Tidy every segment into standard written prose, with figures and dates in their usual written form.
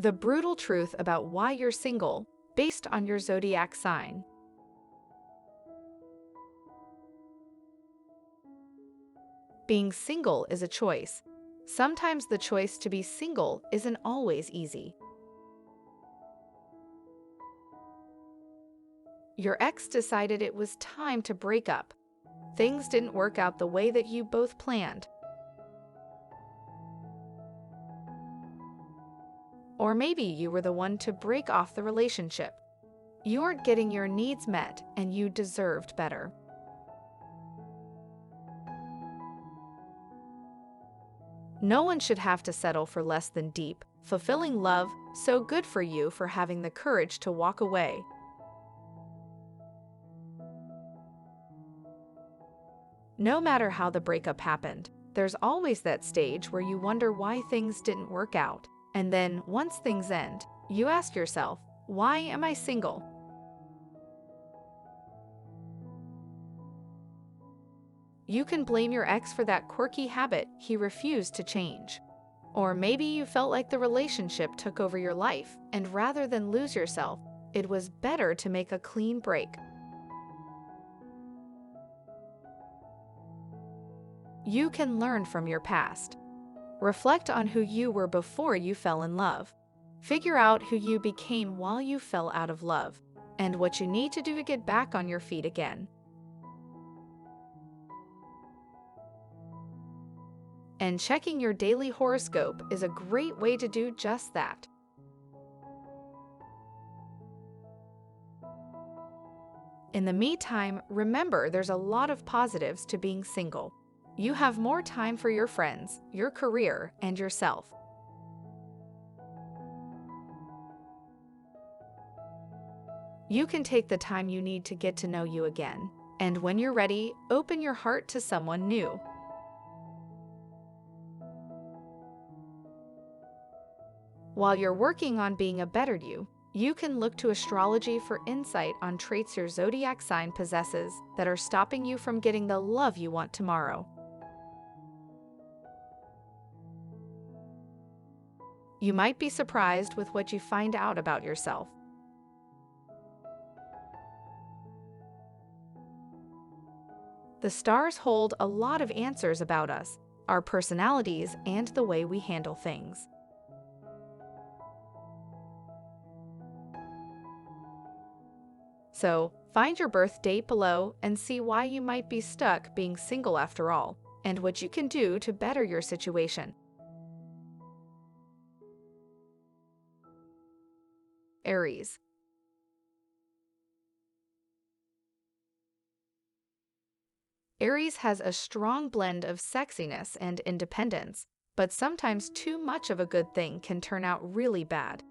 The brutal truth about why you're single, based on your zodiac sign. Being single is a choice. Sometimes the choice to be single isn't always easy. Your ex decided it was time to break up. Things didn't work out the way that you both planned. Or maybe you were the one to break off the relationship. You weren't getting your needs met and you deserved better. No one should have to settle for less than deep, fulfilling love, so good for you for having the courage to walk away. No matter how the breakup happened, there's always that stage where you wonder why things didn't work out. And then, once things end, you ask yourself, why am I single? You can blame your ex for that quirky habit he refused to change. Or maybe you felt like the relationship took over your life, and rather than lose yourself, it was better to make a clean break. You can learn from your past. Reflect on who you were before you fell in love. Figure out who you became while you fell out of love, and what you need to do to get back on your feet again. And checking your daily horoscope is a great way to do just that. In the meantime, remember there's a lot of positives to being single. You have more time for your friends, your career, and yourself. You can take the time you need to get to know you again, and when you're ready, open your heart to someone new. While you're working on being a better you, you can look to astrology for insight on traits your zodiac sign possesses that are stopping you from getting the love you want tomorrow. You might be surprised with what you find out about yourself. The stars hold a lot of answers about us, our personalities, and the way we handle things. So, find your birth date below and see why you might be stuck being single after all, and what you can do to better your situation. Aries. Aries has a strong blend of sexiness and independence, but sometimes too much of a good thing can turn out really bad.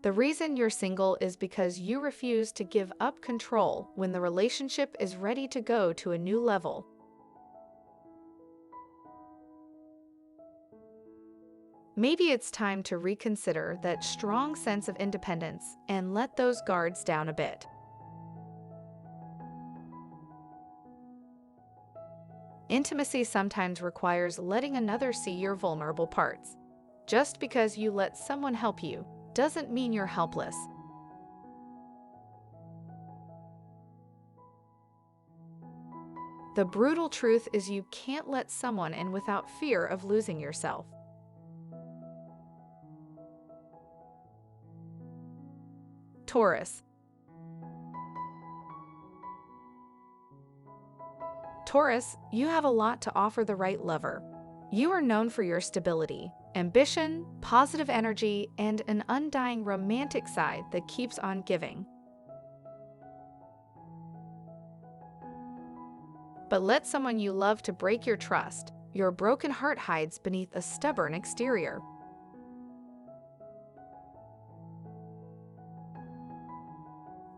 The reason you're single is because you refuse to give up control when the relationship is ready to go to a new level. Maybe it's time to reconsider that strong sense of independence and let those guards down a bit. Intimacy sometimes requires letting another see your vulnerable parts. Just because you let someone help you doesn't mean you're helpless. The brutal truth is you can't let someone in without fear of losing yourself. Taurus. Taurus, you have a lot to offer the right lover. You are known for your stability, ambition, positive energy, and an undying romantic side that keeps on giving. But let someone you love to break your trust. Your broken heart hides beneath a stubborn exterior.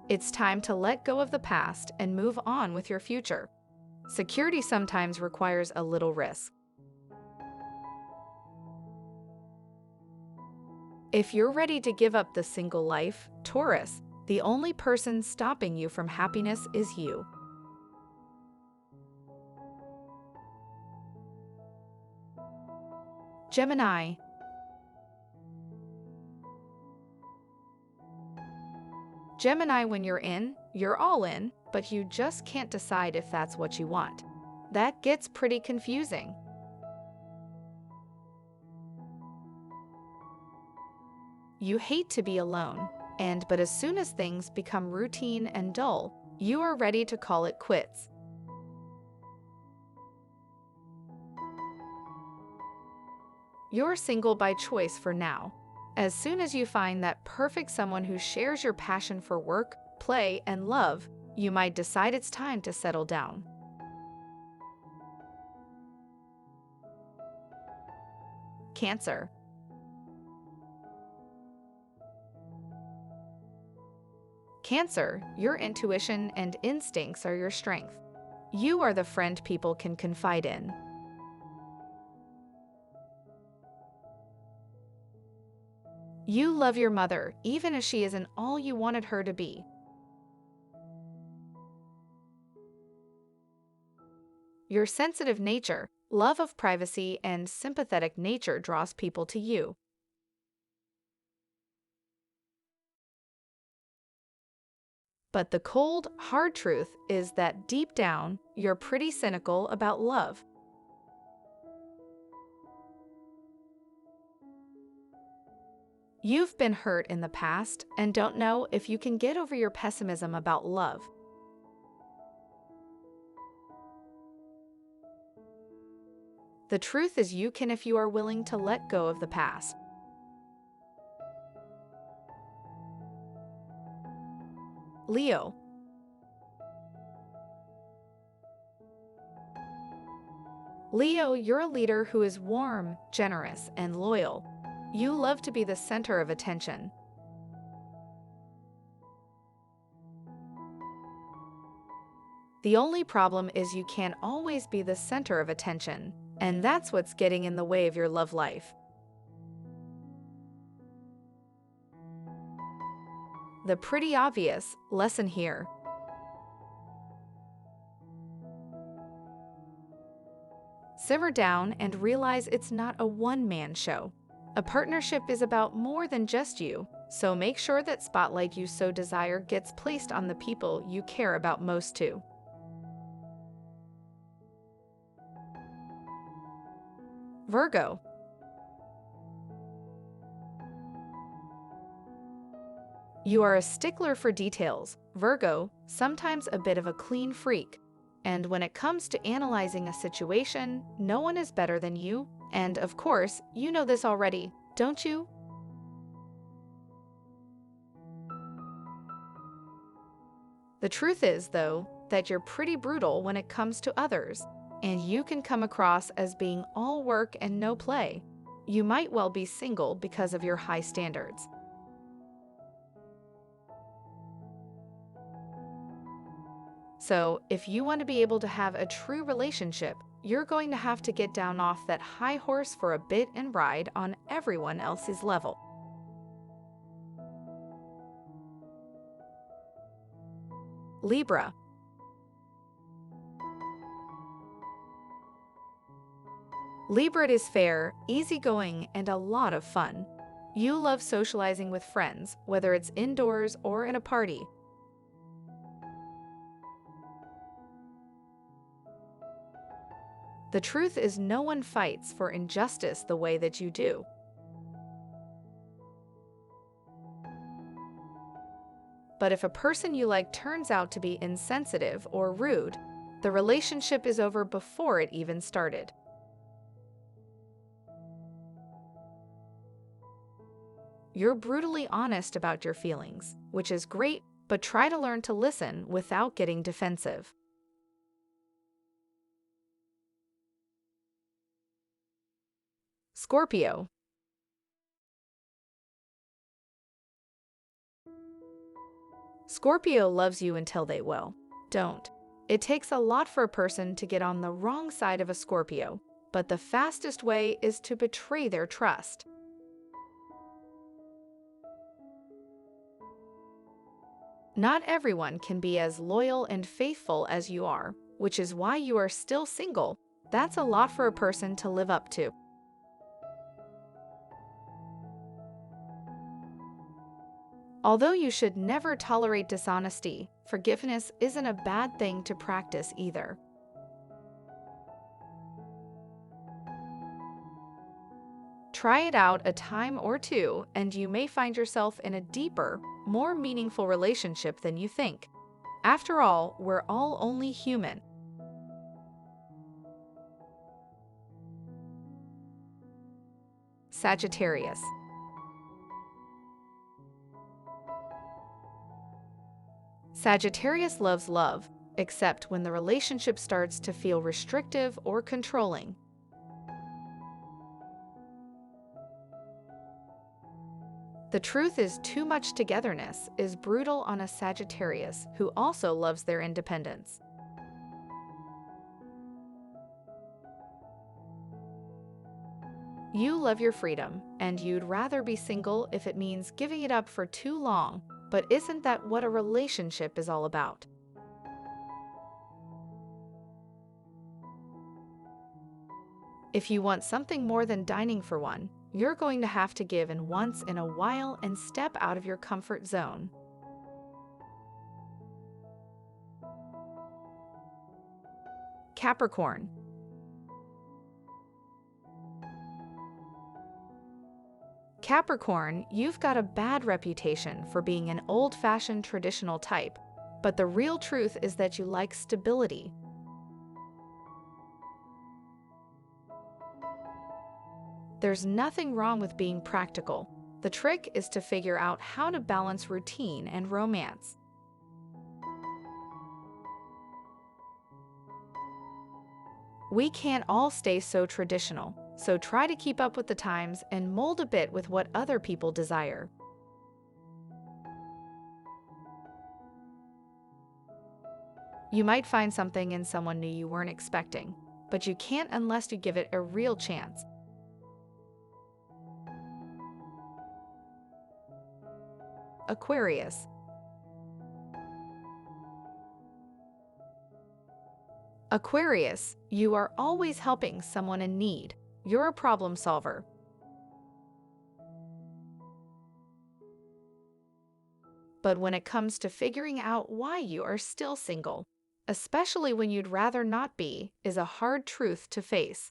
It's time to let go of the past and move on with your future. Security sometimes requires a little risk. If you're ready to give up the single life, Taurus, the only person stopping you from happiness is you. Gemini. Gemini, when you're all in, but you just can't decide if that's what you want. That gets pretty confusing. You hate to be alone, but as soon as things become routine and dull, you are ready to call it quits. You're single by choice for now. As soon as you find that perfect someone who shares your passion for work, play, and love, you might decide it's time to settle down. Cancer. Cancer, your intuition and instincts are your strength. You are the friend people can confide in. You love your mother, even if she isn't all you wanted her to be. Your sensitive nature, love of privacy, and sympathetic nature draws people to you. But the cold, hard truth is that deep down, you're pretty cynical about love. You've been hurt in the past and don't know if you can get over your pessimism about love. The truth is you can if you are willing to let go of the past. Leo. Leo, you're a leader who is warm, generous, and loyal. You love to be the center of attention. The only problem is you can't always be the center of attention, and that's what's getting in the way of your love life. The pretty obvious lesson here. Simmer down and realize it's not a one-man show. A partnership is about more than just you, so make sure that spotlight you so desire gets placed on the people you care about most too. Virgo. You are a stickler for details, Virgo, sometimes a bit of a clean freak. And when it comes to analyzing a situation, no one is better than you. And of course, you know this already, don't you? The truth is, though, that you're pretty brutal when it comes to others, and you can come across as being all work and no play. You might well be single because of your high standards. So, if you want to be able to have a true relationship, you're going to have to get down off that high horse for a bit and ride on everyone else's level. Libra. Libra is fair, easygoing, and a lot of fun. You love socializing with friends, whether it's indoors or in a party. The truth is no one fights for injustice the way that you do. But if a person you like turns out to be insensitive or rude, the relationship is over before it even started. You're brutally honest about your feelings, which is great, but try to learn to listen without getting defensive. Scorpio. Scorpio loves you until they don't. It takes a lot for a person to get on the wrong side of a Scorpio, but the fastest way is to betray their trust. Not everyone can be as loyal and faithful as you are, which is why you are still single. That's a lot for a person to live up to. Although you should never tolerate dishonesty, forgiveness isn't a bad thing to practice either. Try it out a time or two, and you may find yourself in a deeper, more meaningful relationship than you think. After all, we're all only human. Sagittarius. Sagittarius loves love, except when the relationship starts to feel restrictive or controlling. The truth is, too much togetherness is brutal on a Sagittarius who also loves their independence. You love your freedom, and you'd rather be single if it means giving it up for too long, but isn't that what a relationship is all about? If you want something more than dining for one, you're going to have to give in once in a while and step out of your comfort zone. Capricorn. Capricorn, you've got a bad reputation for being an old-fashioned traditional type, but the real truth is that you like stability. There's nothing wrong with being practical. The trick is to figure out how to balance routine and romance. We can't all stay so traditional, so try to keep up with the times and mold a bit with what other people desire. You might find something in someone new you weren't expecting, but you can't unless you give it a real chance. Aquarius. Aquarius, you are always helping someone in need. You're a problem solver. But when it comes to figuring out why you are still single, especially when you'd rather not be, is a hard truth to face.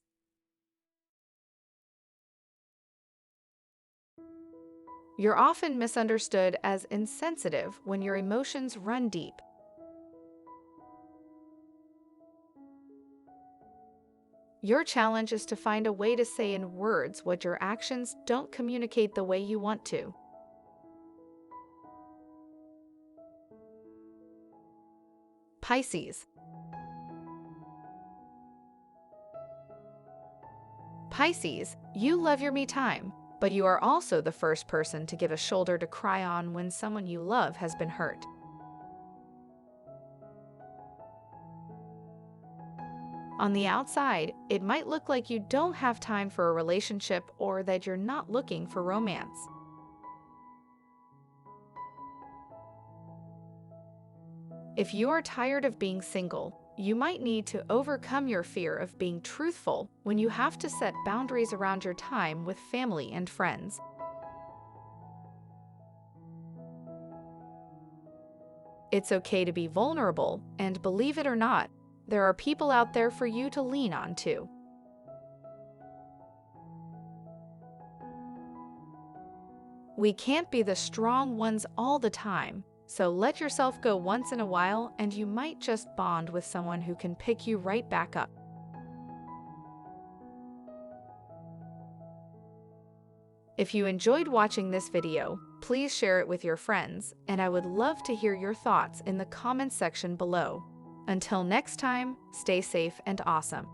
You're often misunderstood as insensitive when your emotions run deep. Your challenge is to find a way to say in words what your actions don't communicate the way you want to. Pisces. Pisces, you love your me time, but you are also the first person to give a shoulder to cry on when someone you love has been hurt. On the outside, it might look like you don't have time for a relationship or that you're not looking for romance. If you are tired of being single, you might need to overcome your fear of being truthful when you have to set boundaries around your time with family and friends. It's okay to be vulnerable, and believe it or not, there are people out there for you to lean on too. We can't be the strong ones all the time, so let yourself go once in a while and you might just bond with someone who can pick you right back up. If you enjoyed watching this video, please share it with your friends, and I would love to hear your thoughts in the comments section below. Until next time, stay safe and awesome.